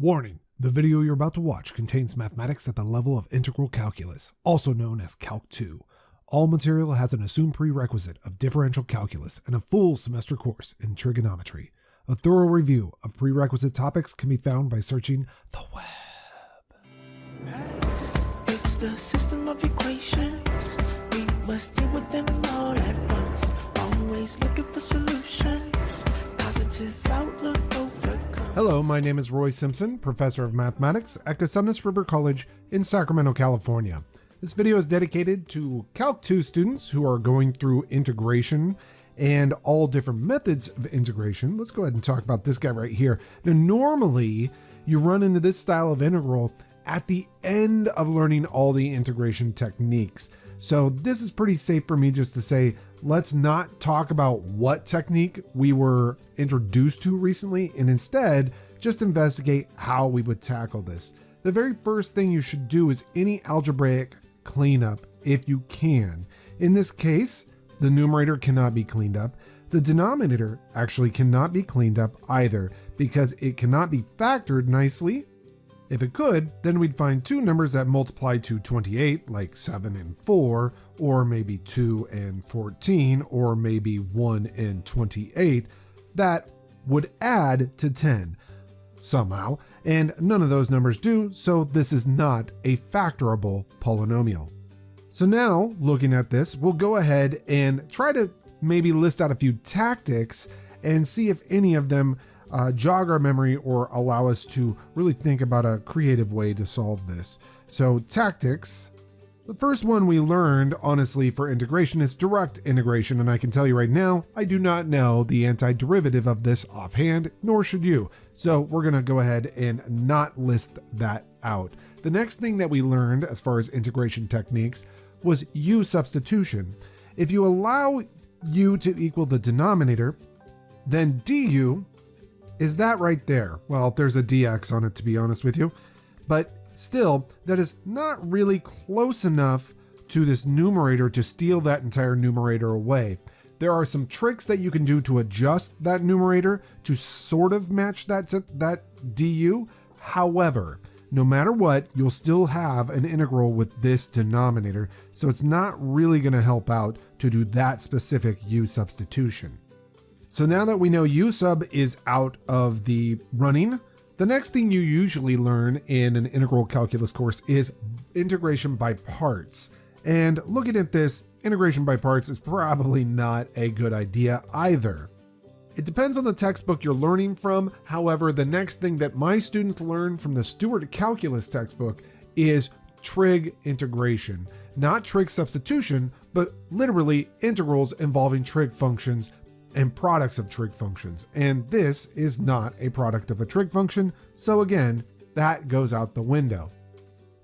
Warning, the video you're about to watch contains mathematics at the level of integral calculus, also known as Calc 2. All material has an assumed prerequisite of differential calculus and a full semester course in trigonometry. A thorough review of prerequisite topics can be found by searching the web. It's the system of equations. We must deal with them all at once. Always looking for solutions. Positive outlook overcome. Hello, my name is Roy Simpson, Professor of Mathematics at Cosumnes River College in Sacramento, California. This video is dedicated to Calc 2 students who are going through integration and all different methods of integration. Let's go ahead and talk about this guy right here. Now, normally you run into this style of integral at the end of learning all the integration techniques. So this is pretty safe for me just to say, let's not talk about what technique we were introduced to recently, and instead just investigate how we would tackle this. The very first thing you should do is any algebraic cleanup if you can. In this case, the numerator cannot be cleaned up. The denominator actually cannot be cleaned up either because it cannot be factored nicely. If it could, then we'd find two numbers that multiply to 28, like 7 and 4, or maybe 2 and 14, or maybe 1 and 28, that would add to 10 somehow, and none of those numbers do, so this is not a factorable polynomial. So now, looking at this, we'll go ahead and try to maybe list out a few tactics and see if any of them jog our memory or allow us to really think about a creative way to solve this. So tactics. The first one we learned, honestly, for integration is direct integration, and I can tell you right now, I do not know the antiderivative of this offhand, nor should you. So we're gonna go ahead and not list that out. The next thing that we learned as far as integration techniques was U substitution. If you allow U to equal the denominator, then du is that right there. Well, there's a dx on it, to be honest with you, but still, that is not really close enough to this numerator to steal that entire numerator away. There are some tricks that you can do to adjust that numerator to sort of match that du. However, no matter what, you'll still have an integral with this denominator, so it's not really going to help out to do that specific U substitution. So now that we know U sub is out of the running, the next thing you usually learn in an integral calculus course is integration by parts. And looking at this, integration by parts is probably not a good idea either. It depends on the textbook you're learning from. However, the next thing that my students learn from the Stewart Calculus textbook is trig integration. Not trig substitution, but literally integrals involving trig functions and products of trig functions. And this is not a product of a trig function, so again, that goes out the window.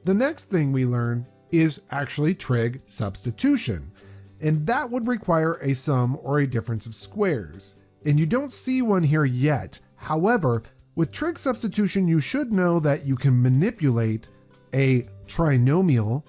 The next thing we learn is actually trig substitution, and that would require a sum or a difference of squares. And you don't see one here yet. However, with trig substitution, you should know that you can manipulate a trinomial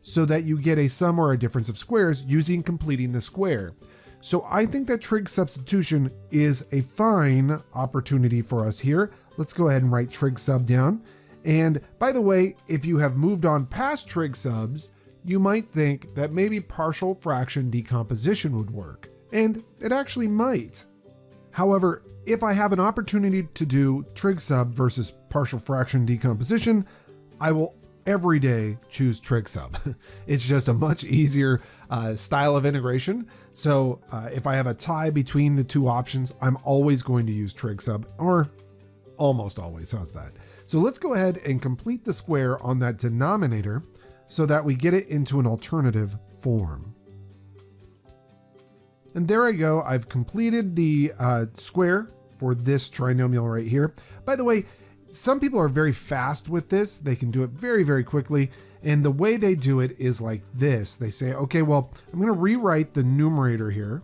so that you get a sum or a difference of squares using completing the square. So I think that trig substitution is a fine opportunity for us here. Let's go ahead and write trig sub down. And by the way, if you have moved on past trig subs, you might think that maybe partial fraction decomposition would work. And it actually might. However, if I have an opportunity to do trig sub versus partial fraction decomposition, I will every day choose trig sub. It's just a much easier style of integration. So if I have a tie between the two options, I'm always going to use trig sub, or almost always. How's that? So let's go ahead and complete the square on that denominator so that we get it into an alternative form. And there I go. I've completed the square for this trinomial right here. By the way, some people are very fast with this. They can do it very, very quickly. And the way they do it is like this. They say, okay, well, I'm going to rewrite the numerator here.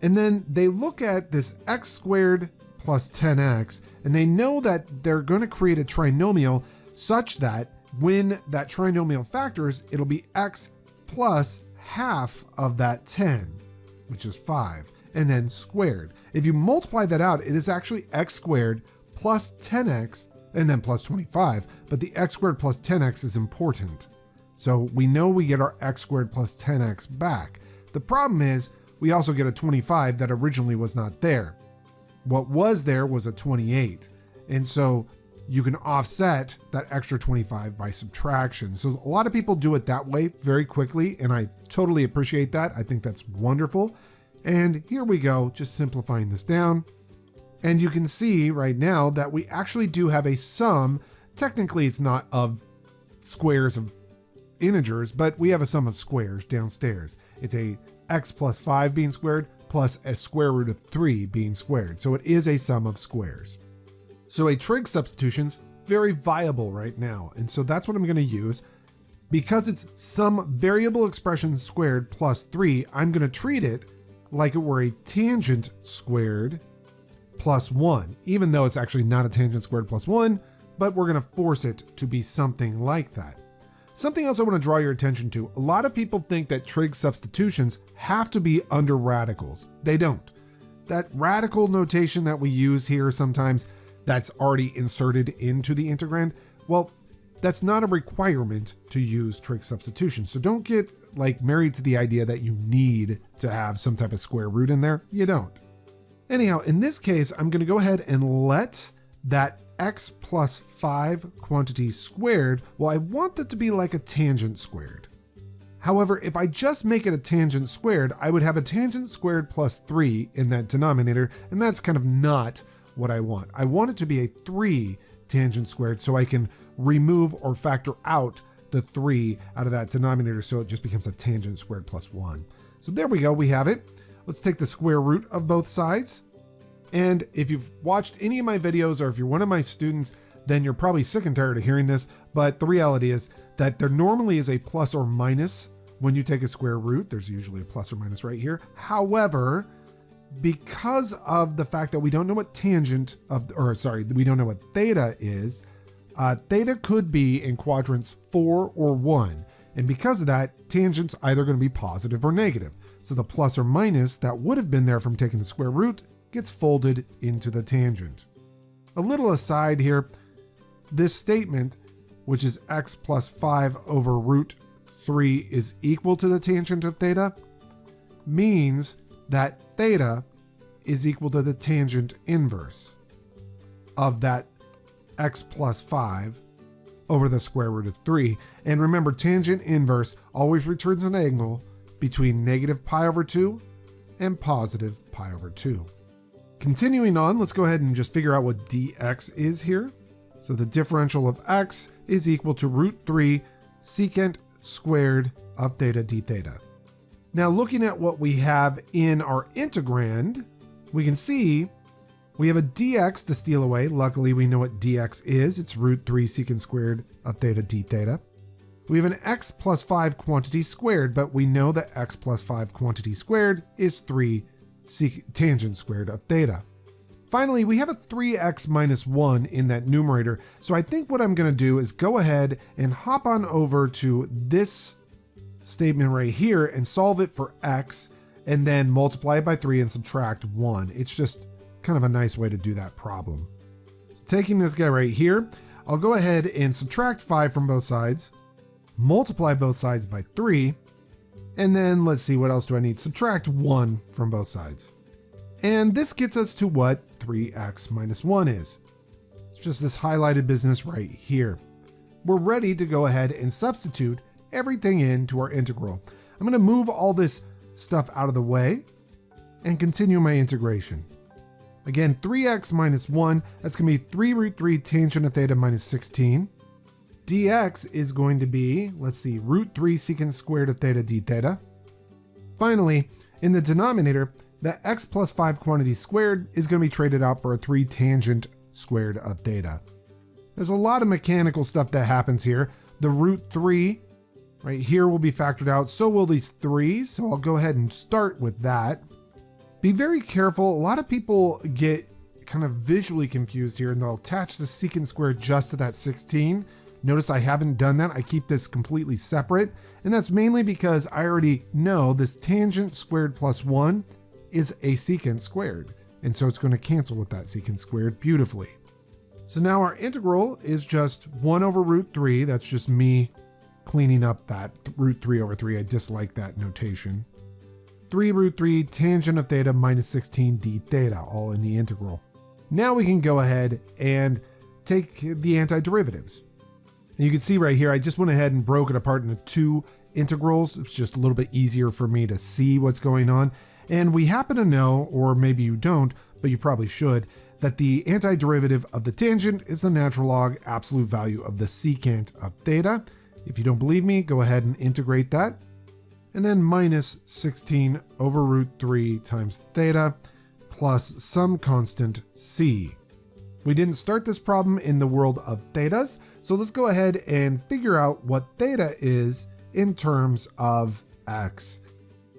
And then they look at this x squared plus 10x, and they know that they're going to create a trinomial such that when that trinomial factors, it'll be x plus half of that 10, which is 5, and then squared. If you multiply that out, it is actually x squared plus 10x and then plus 25, but the x squared plus 10x is important. So we know we get our x squared plus 10x back. The problem is we also get a 25 that originally was not there. What was there was a 28. And so you can offset that extra 25 by subtraction. So a lot of people do it that way very quickly, and I totally appreciate that. I think that's wonderful. And here we go, just simplifying this down. And you can see right now that we actually do have a sum. Technically, it's not of squares of integers, but we have a sum of squares downstairs. It's a x plus 5 being squared plus a square root of 3 being squared. So it is a sum of squares. So a trig substitution's very viable right now. And so that's what I'm going to use. Because it's some variable expression squared plus 3, I'm going to treat it like it were a tangent squared plus 1, even though it's actually not a tangent squared plus 1, but we're going to force it to be something like that. Something else I want to draw your attention to, a lot of people think that trig substitutions have to be under radicals. They don't. That radical notation that we use here sometimes, that's already inserted into the integrand, well, that's not a requirement to use trig substitution. So don't get like married to the idea that you need to have some type of square root in there. You don't. Anyhow, in this case, I'm going to go ahead and let that x plus 5 quantity squared, well, I want that to be like a tangent squared. However, if I just make it a tangent squared, I would have a tangent squared plus 3 in that denominator, and that's kind of not what I want. I want it to be a 3 tangent squared so I can remove or factor out the 3 out of that denominator so it just becomes a tangent squared plus 1. So there we go, we have it. Let's take the square root of both sides. And if you've watched any of my videos or if you're one of my students, then you're probably sick and tired of hearing this, but the reality is that there normally is a plus or minus when you take a square root. There's usually a plus or minus right here. However, because of the fact that we don't know what we don't know what theta is, theta could be in quadrants 4 or 1. And because of that, tangent's either going to be positive or negative. So the plus or minus that would have been there from taking the square root gets folded into the tangent. A little aside here, this statement, which is x plus 5 over root 3 is equal to the tangent of theta, means that theta is equal to the tangent inverse of that x plus 5 over the square root of 3. And remember, tangent inverse always returns an angle between negative pi over 2 and positive pi over 2. Continuing on, let's go ahead and just figure out what dx is here. So the differential of x is equal to root 3 secant squared of theta d theta. Now looking at what we have in our integrand, we can see we have a dx to steal away. Luckily, we know what dx is. It's root 3 secant squared of theta d theta. We have an x plus 5 quantity squared, but we know that x plus 5 quantity squared is 3 tangent squared of theta. Finally, we have a 3x minus 1 in that numerator. So I think what I'm going to do is go ahead and hop on over to this statement right here and solve it for x, and then multiply it by 3 and subtract 1. It's just kind of a nice way to do that problem. So taking this guy right here, I'll go ahead and subtract 5 from both sides, multiply both sides by 3, and then let's see, what else do I need? Subtract 1 from both sides. And this gets us to what 3x minus 1 is. It's just this highlighted business right here. We're ready to go ahead and substitute everything into our integral. I'm going to move all this stuff out of the way and continue my integration. Again, 3x minus 1, that's going to be 3 root 3 tangent of theta minus 16. dx is going to be, let's see, root 3 secant squared of theta d theta. Finally, in the denominator, the x plus 5 quantity squared is going to be traded out for a 3 tangent squared of theta. There's a lot of mechanical stuff that happens here. The root 3 right here will be factored out, so will these 3s, so I'll go ahead and start with that. Be very careful. A lot of people get kind of visually confused here, and they'll attach the secant squared just to that 16. Notice I haven't done that. I keep this completely separate, and that's mainly because I already know this tangent squared plus 1 is a secant squared, and so it's going to cancel with that secant squared beautifully. So now our integral is just 1 over root 3. That's just me cleaning up that root 3 over 3. I dislike that notation. 3 root 3 tangent of theta minus 16 d theta, all in the integral. Now we can go ahead and take the antiderivatives. And you can see right here, I just went ahead and broke it apart into 2 integrals. It's just a little bit easier for me to see what's going on. And we happen to know, or maybe you don't, but you probably should, that the antiderivative of the tangent is the natural log absolute value of the secant of theta. If you don't believe me, go ahead and integrate that. And then minus 16 over root 3 times theta plus some constant c. We didn't start this problem in the world of thetas, so let's go ahead and figure out what theta is in terms of x.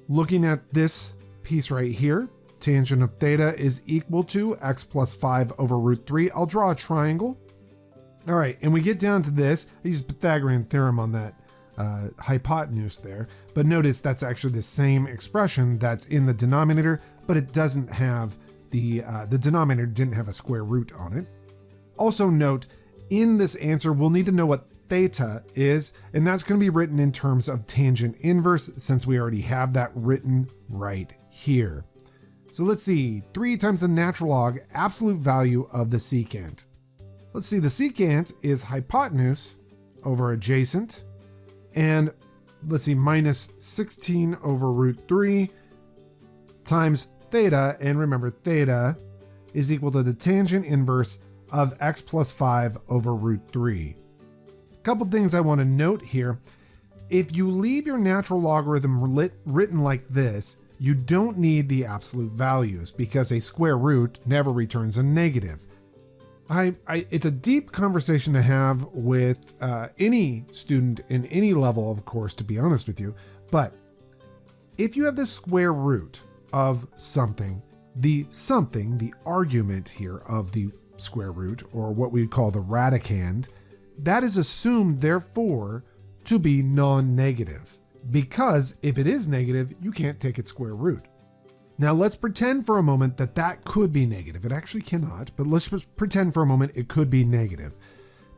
Looking at this piece right here, tangent of theta is equal to x plus 5 over root 3. I'll draw a triangle. All right, and we get down to this. I use Pythagorean theorem on that hypotenuse there, but notice that's actually the same expression that's in the denominator, but it doesn't have the denominator didn't have a square root on it. Also note, in this answer, we'll need to know what theta is, and that's going to be written in terms of tangent inverse, since we already have that written right here. So let's see, 3 times the natural log absolute value of the secant. Let's see, the secant is hypotenuse over adjacent, and let's see, minus 16 over root 3 times theta, and remember theta is equal to the tangent inverse of x plus 5 over root 3. A couple things I want to note here. If you leave your natural logarithm written like this, you don't need the absolute values because a square root never returns a negative. It's a deep conversation to have with any student in any level, of course, to be honest with you. But if you have the square root of something, the argument here of the square root, or what we call the radicand, that is assumed, therefore, to be non-negative. Because if it is negative, you can't take its square root. Now let's pretend for a moment that that could be negative. It actually cannot, but let's just pretend for a moment it could be negative.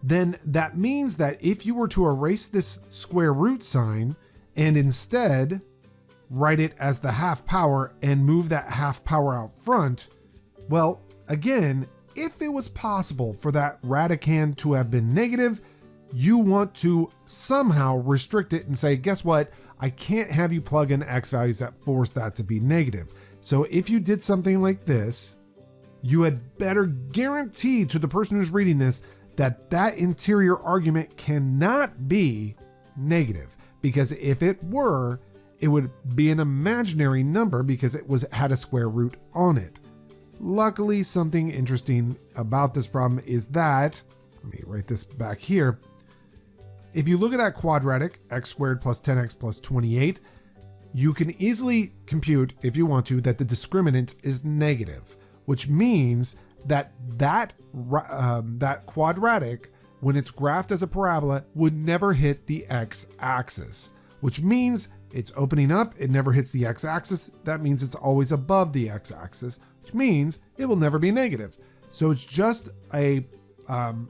Then that means that if you were to erase this square root sign and instead write it as the half power and move that half power out front, well, again, if it was possible for that radicand to have been negative, you want to somehow restrict it and say, guess what? I can't have you plug in x values that force that to be negative. So if you did something like this, you had better guarantee to the person who's reading this that that interior argument cannot be negative, because if it were, it would be an imaginary number because it had a square root on it. Luckily, something interesting about this problem is that, let me write this back here. If you look at that quadratic, x squared plus 10x plus 28, you can easily compute, if you want to, that the discriminant is negative, which means that that quadratic, when it's graphed as a parabola, would never hit the x-axis, which means it's opening up, it never hits the x-axis. That means it's always above the x-axis, which means it will never be negative. So it's just a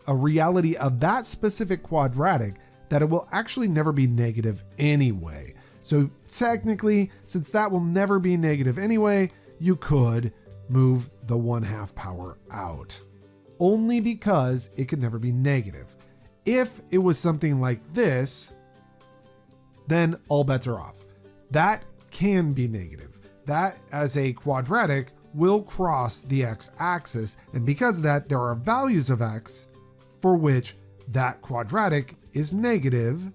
reality of that specific quadratic that it will actually never be negative anyway. So technically, since that will never be negative anyway, you could move the 1/2 power out, only because it could never be negative. If it was something like this, then all bets are off. That can be negative. That, as a quadratic, will cross the x-axis, and because of that, there are values of x for which that quadratic is negative,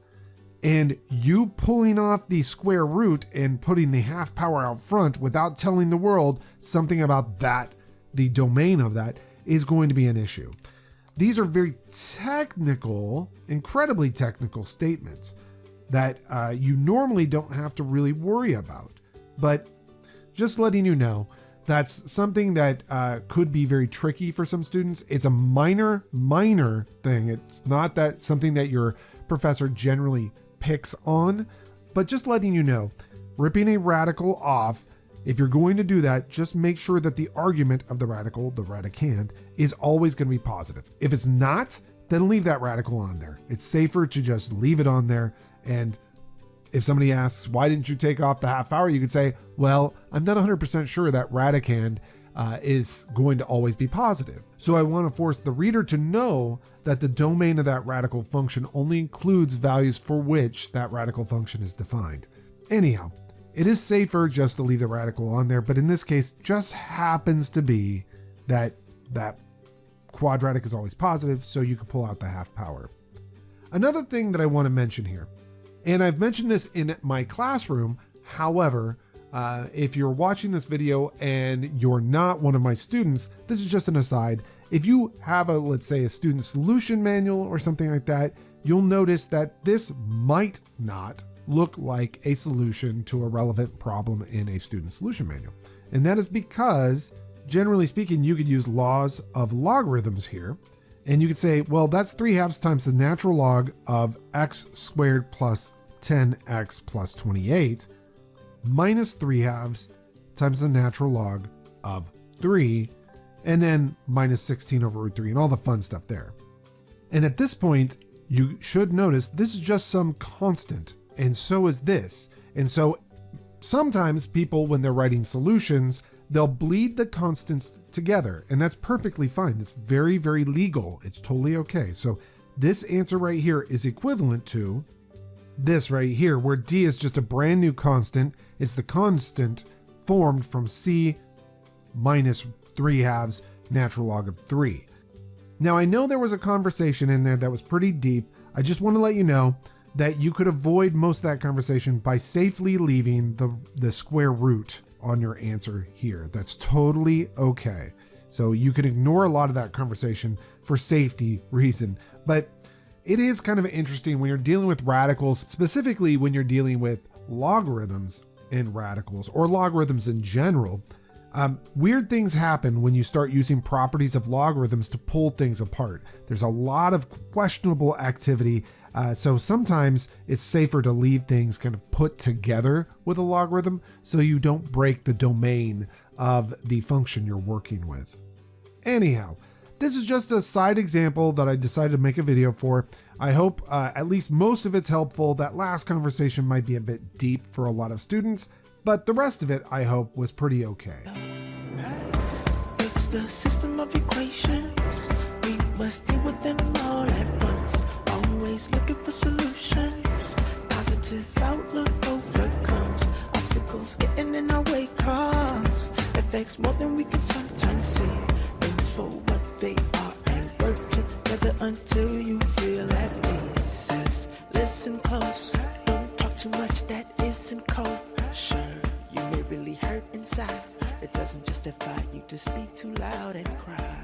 and you pulling off the square root and putting the half power out front without telling the world something about that, the domain of that, is going to be an issue. These are very technical, incredibly technical statements that you normally don't have to really worry about. But just letting you know, that's something that could be very tricky for some students. It's a minor thing. It's not that something that your professor generally picks on, but just letting you know, ripping a radical off, if you're going to do that, just make sure that the argument of the radical, the radicand, is always going to be positive. If it's not, then leave that radical on there. It's safer to just leave it on there. And if somebody asks, why didn't you take off the half power? You could say, well, I'm not 100% sure that radicand is going to always be positive. So I want to force the reader to know that the domain of that radical function only includes values for which that radical function is defined. Anyhow, it is safer just to leave the radical on there, but in this case, just happens to be that quadratic is always positive, so you can pull out the half power. Another thing that I want to mention here, and I've mentioned this in my classroom, however, if you're watching this video and you're not one of my students, this is just an aside. If you have let's say a student solution manual or something like that, you'll notice that this might not look like a solution to a relevant problem in a student solution manual. And that is because, generally speaking, you could use laws of logarithms here. And you could say, well, that's 3/2 times the natural log of x squared plus 10x plus 28 minus 3/2 times the natural log of 3, and then minus 16 over root 3 and all the fun stuff there. And at this point, you should notice this is just some constant, and so is this. And so sometimes people, when they're writing solutions, they'll bleed the constants together, and that's perfectly fine. It's very, very legal. It's totally okay. So this answer right here is equivalent to this right here, where D is just a brand new constant. It's the constant formed from C minus 3/2 natural log of 3. Now, I know there was a conversation in there that was pretty deep. I just want to let you know that you could avoid most of that conversation by safely leaving the square root on your answer here. That's totally okay. So you can ignore a lot of that conversation for safety reason, but it is kind of interesting when you're dealing with radicals, specifically when you're dealing with logarithms and radicals, or logarithms in general. Weird things happen when you start using properties of logarithms to pull things apart. There's a lot of questionable activity, so sometimes it's safer to leave things kind of put together with a logarithm so you don't break the domain of the function you're working with. Anyhow, this is just a side example that I decided to make a video for. I hope at least most of it's helpful. That last conversation might be a bit deep for a lot of students, but the rest of it, I hope, was pretty okay. It's the system of equations. We must deal with them all at once. Always looking for solutions. Positive outlook overcomes obstacles getting in our way, cause affects more than we can sometimes see. Things for what they are and work together until you feel at peace. Says, listen close, don't talk too much, that isn't cold. Sure, you may really hurt inside. It doesn't justify you to speak too loud and cry.